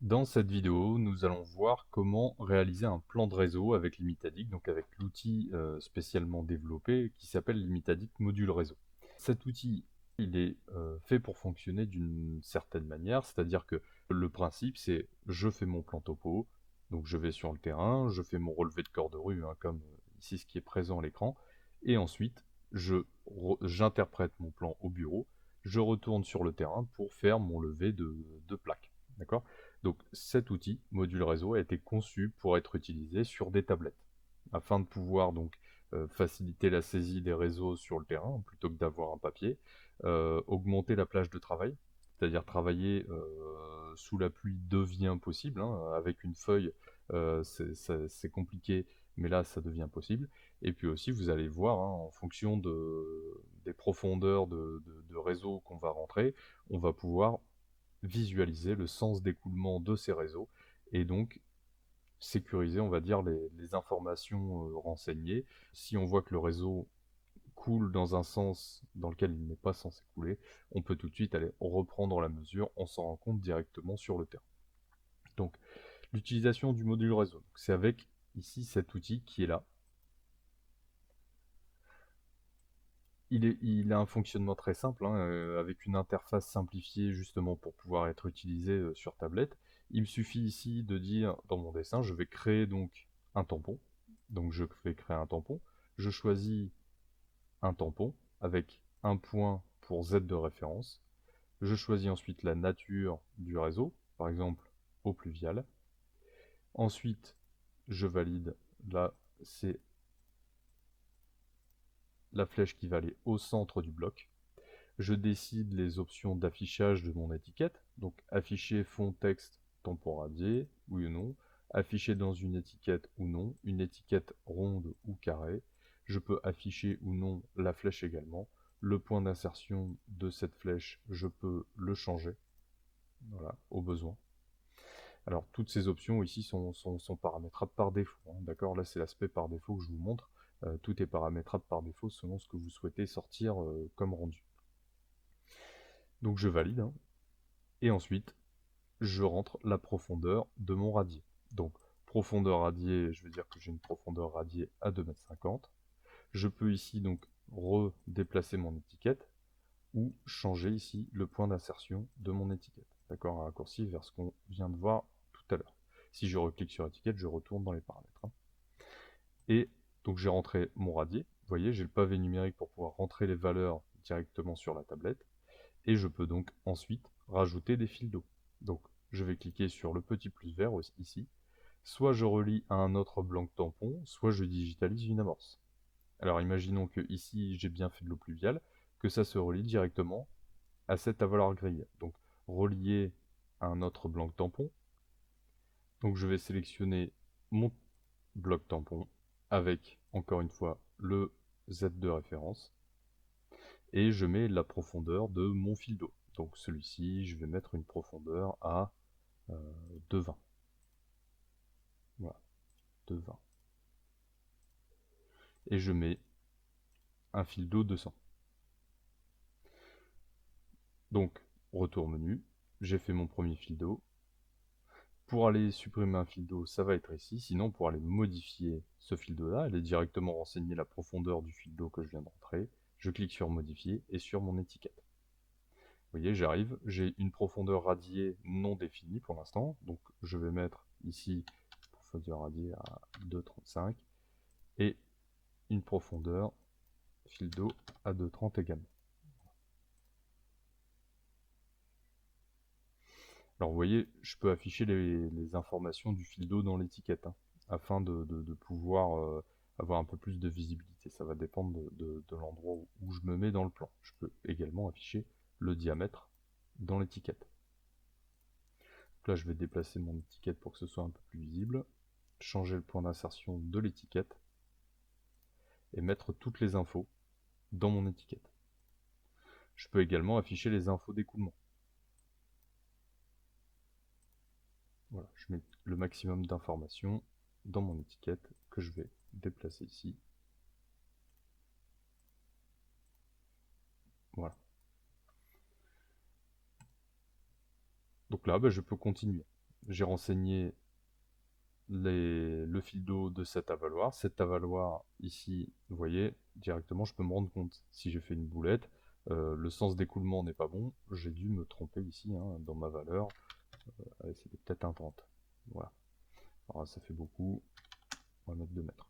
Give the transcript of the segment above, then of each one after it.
Dans cette vidéo, nous allons voir comment réaliser un plan de réseau avec Limitadic, donc avec l'outil spécialement développé qui s'appelle Limitadic Module Réseau. Cet outil, il est fait pour fonctionner d'une certaine manière, c'est-à-dire que le principe c'est je fais mon plan topo, donc je vais sur le terrain, je fais mon relevé de corps de rue, hein, comme ici ce qui est présent à l'écran, et ensuite j'interprète mon plan au bureau, je retourne sur le terrain pour faire mon levé de plaques. D'accord ? Donc cet outil, module réseau, a été conçu pour être utilisé sur des tablettes, afin de pouvoir donc faciliter la saisie des réseaux sur le terrain, plutôt que d'avoir un papier, augmenter la plage de travail, c'est-à-dire travailler sous la pluie devient possible, hein, avec une feuille c'est compliqué, mais là ça devient possible, et puis aussi vous allez voir, hein, en fonction des profondeurs de réseau qu'on va rentrer, on va pouvoir visualiser le sens d'écoulement de ces réseaux et donc sécuriser, on va dire, les informations renseignées. Si on voit que le réseau coule dans un sens dans lequel il n'est pas censé couler, on peut tout de suite aller reprendre la mesure, on s'en rend compte directement sur le terrain. Donc l'utilisation du module réseau, c'est avec ici cet outil qui est là. Il a un fonctionnement très simple, hein, avec une interface simplifiée justement pour pouvoir être utilisé sur tablette. Il me suffit ici de dire dans mon dessin, je vais créer donc un tampon. Donc je vais créer un tampon. Je choisis un tampon avec un point pour Z de référence. Je choisis ensuite la nature du réseau, par exemple eau pluviale. Ensuite, je valide, là c'est la flèche qui va aller au centre du bloc. Je décide les options d'affichage de mon étiquette, donc afficher fond texte tampon radié, oui ou non, afficher dans une étiquette ou non, une étiquette ronde ou carrée, je peux afficher ou non la flèche également, le point d'insertion de cette flèche, je peux le changer, voilà, au besoin. Alors toutes ces options ici sont paramétrables par défaut, hein, d'accord, là c'est l'aspect par défaut que je vous montre, tout est paramétrable par défaut selon ce que vous souhaitez sortir comme rendu. Donc je valide, hein, et ensuite je rentre la profondeur de mon radier. Donc profondeur radiée, je veux dire que j'ai une profondeur radiée à 2,50 m. Je peux ici donc redéplacer mon étiquette ou changer ici le point d'insertion de mon étiquette. D'accord, un raccourci vers ce qu'on vient de voir tout à l'heure. Si je reclique sur étiquette, je retourne dans les paramètres, hein. Et donc j'ai rentré mon radier. Vous voyez, j'ai le pavé numérique pour pouvoir rentrer les valeurs directement sur la tablette. Et je peux donc ensuite rajouter des fils d'eau. Donc je vais cliquer sur le petit plus vert ici. Soit je relie à un autre blanc tampon, soit je digitalise une amorce. Alors imaginons que ici j'ai bien fait de l'eau pluviale, que ça se relie directement à cette avaloir grille. Donc relié à un autre blanc tampon. Donc je vais sélectionner mon bloc tampon avec, encore une fois, le Z de référence. Et je mets la profondeur de mon fil d'eau. Donc celui-ci, je vais mettre une profondeur à 2,20. Voilà, 2,20. Et je mets un fil d'eau 200. Donc, retour menu, j'ai fait mon premier fil d'eau. Pour aller supprimer un fil d'eau, ça va être ici. Sinon, pour aller modifier ce fil d'eau-là, aller directement renseigner la profondeur du fil d'eau que je viens de rentrer, je clique sur modifier et sur mon étiquette. Vous voyez, j'arrive, j'ai une profondeur radiée non définie pour l'instant, donc je vais mettre ici profondeur radiée à 2,35 et une profondeur fil d'eau à 2,30 également. Alors vous voyez, je peux afficher les informations du fil d'eau dans l'étiquette, hein, afin de pouvoir avoir un peu plus de visibilité. Ça va dépendre de l'endroit où je me mets dans le plan. Je peux également afficher le diamètre dans l'étiquette. Là, je vais déplacer mon étiquette pour que ce soit un peu plus visible, changer le point d'insertion de l'étiquette et mettre toutes les infos dans mon étiquette. Je peux également afficher les infos d'écoulement. Voilà, je mets le maximum d'informations dans mon étiquette que je vais déplacer ici. Voilà. Donc là, je peux continuer. j'ai renseigné le fil d'eau de cet avaloir. Cet avaloir, ici, vous voyez, directement, je peux me rendre compte. Si j'ai fait une boulette, le sens d'écoulement n'est pas bon. J'ai dû me tromper ici, hein, dans ma valeur. C'était peut-être un 30. Voilà. Alors, ça fait beaucoup. On va mettre 2 mètres.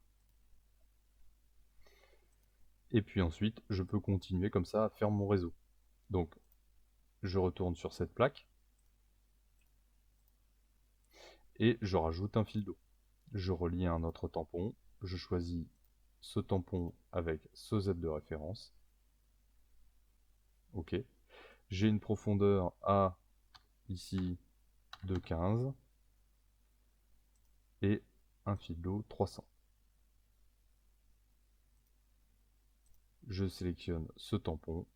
Et puis ensuite, je peux continuer comme ça à faire mon réseau. Donc, je retourne sur cette plaque. Et je rajoute un fil d'eau. Je relie un autre tampon. Je choisis ce tampon avec ce Z de référence. OK. J'ai une profondeur A ici de 15 et un fil d'eau 300. Je sélectionne ce tampon,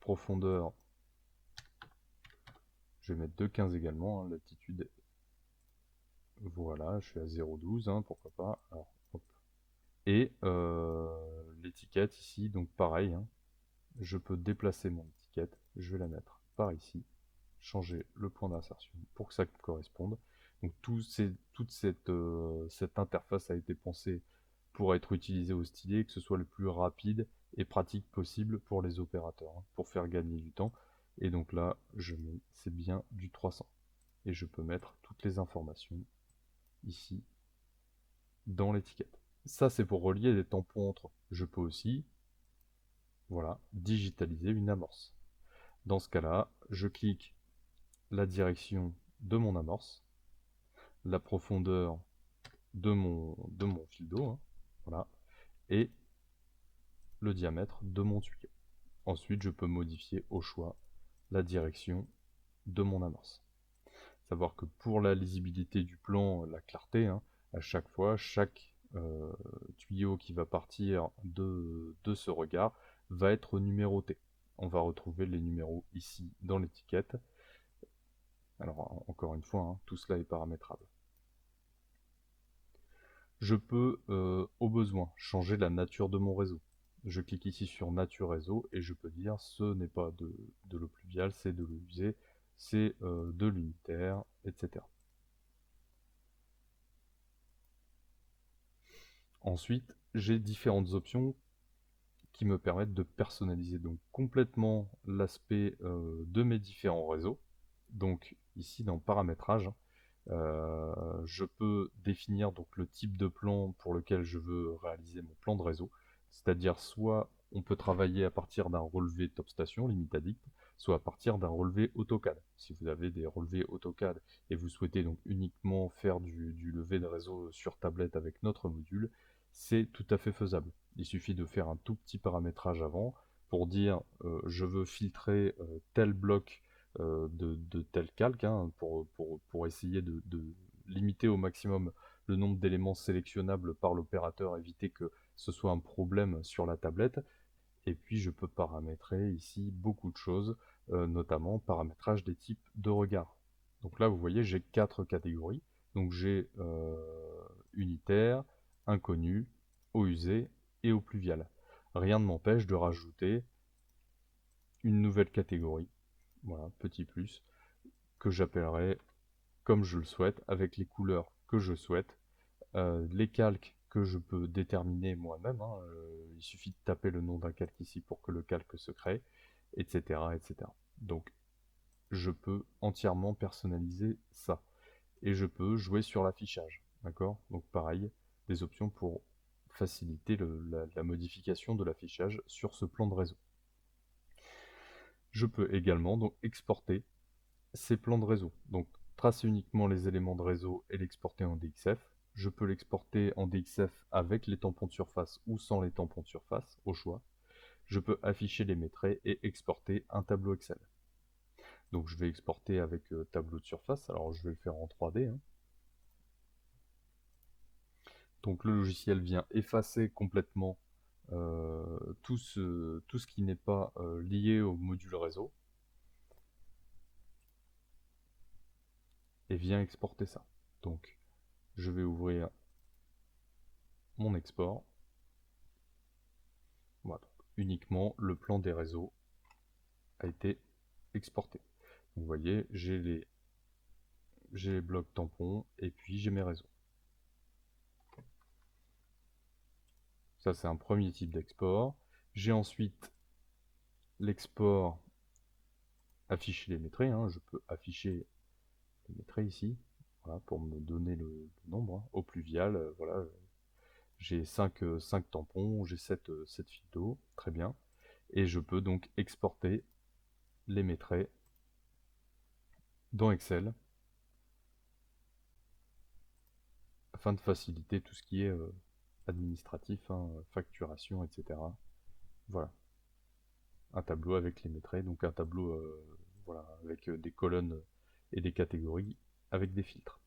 profondeur, je vais mettre de 15 également, hein, latitude, voilà, je suis à 0,12, hein, pourquoi pas. Alors, hop. Et l'étiquette ici, donc pareil, hein, je peux déplacer mon étiquette, je vais la mettre par ici, changer le point d'insertion pour que ça corresponde. Donc toute cette interface a été pensée pour être utilisée au stylet, que ce soit le plus rapide et pratique possible pour les opérateurs, hein, pour faire gagner du temps. Et donc là, c'est bien du 300. Et je peux mettre toutes les informations ici dans l'étiquette. Ça, c'est pour relier des tampons entre eux. Je peux aussi, voilà, digitaliser une amorce. Dans ce cas-là, je clique la direction de mon amorce, la profondeur de mon fil d'eau, hein, voilà, et le diamètre de mon tuyau. Ensuite, je peux modifier au choix la direction de mon amorce. Savoir que pour la lisibilité du plan, la clarté, hein, à chaque fois, chaque tuyau qui va partir de ce regard va être numéroté. On va retrouver les numéros ici dans l'étiquette. Alors, encore une fois, hein, tout cela est paramétrable. Je peux, au besoin, changer la nature de mon réseau. Je clique ici sur Nature réseau et je peux dire ce n'est pas de l'eau pluviale, c'est de l'eau usée, c'est de l'unitaire, etc. Ensuite, j'ai différentes options qui me permettent de personnaliser donc complètement l'aspect de mes différents réseaux. Donc ici dans paramétrage, je peux définir donc le type de plan pour lequel je veux réaliser mon plan de réseau. C'est-à-dire soit on peut travailler à partir d'un relevé top station, limite addict, soit à partir d'un relevé AutoCAD. Si vous avez des relevés AutoCAD et vous souhaitez donc uniquement faire du levé de réseau sur tablette avec notre module, c'est tout à fait faisable. Il suffit de faire un tout petit paramétrage avant pour dire je veux filtrer tel bloc de tel calque, hein, pour essayer de limiter au maximum le nombre d'éléments sélectionnables par l'opérateur, éviter que ce soit un problème sur la tablette. Et puis je peux paramétrer ici beaucoup de choses, notamment paramétrage des types de regard. Donc là vous voyez j'ai 4 catégories. Donc j'ai unitaire, inconnu, eau usée et eau pluviale. Rien ne m'empêche de rajouter une nouvelle catégorie, voilà, petit plus, que j'appellerai comme je le souhaite, avec les couleurs que je souhaite, les calques que je peux déterminer moi-même, hein, il suffit de taper le nom d'un calque ici pour que le calque se crée, etc., etc. Donc je peux entièrement personnaliser ça. Et je peux jouer sur l'affichage, d'accord? Donc pareil, des options pour faciliter la modification de l'affichage sur ce plan de réseau. Je peux également donc exporter ces plans de réseau. Donc tracer uniquement les éléments de réseau et l'exporter en DXF. Je peux l'exporter en DXF avec les tampons de surface ou sans les tampons de surface, au choix. Je peux afficher les métraits et exporter un tableau Excel. Donc je vais exporter avec tableau de surface, alors je vais le faire en 3D. Hein. Donc le logiciel vient effacer complètement tout ce qui n'est pas lié au module réseau et vient exporter ça. Donc je vais ouvrir mon export. Voilà. Uniquement le plan des réseaux a été exporté. Vous voyez, j'ai j'ai les blocs tampons, et puis j'ai mes réseaux. Ça, c'est un premier type d'export. J'ai ensuite l'export afficher les métrés. Je peux afficher les métrés ici, voilà, pour me donner le nombre. Au pluvial, voilà, j'ai 5 tampons, j'ai 7 fils d'eau, très bien. Et je peux donc exporter les métrés dans Excel afin de faciliter tout ce qui est administratif, facturation, etc. Voilà, un tableau avec les métrés, donc un tableau voilà, avec des colonnes et des catégories avec des filtres.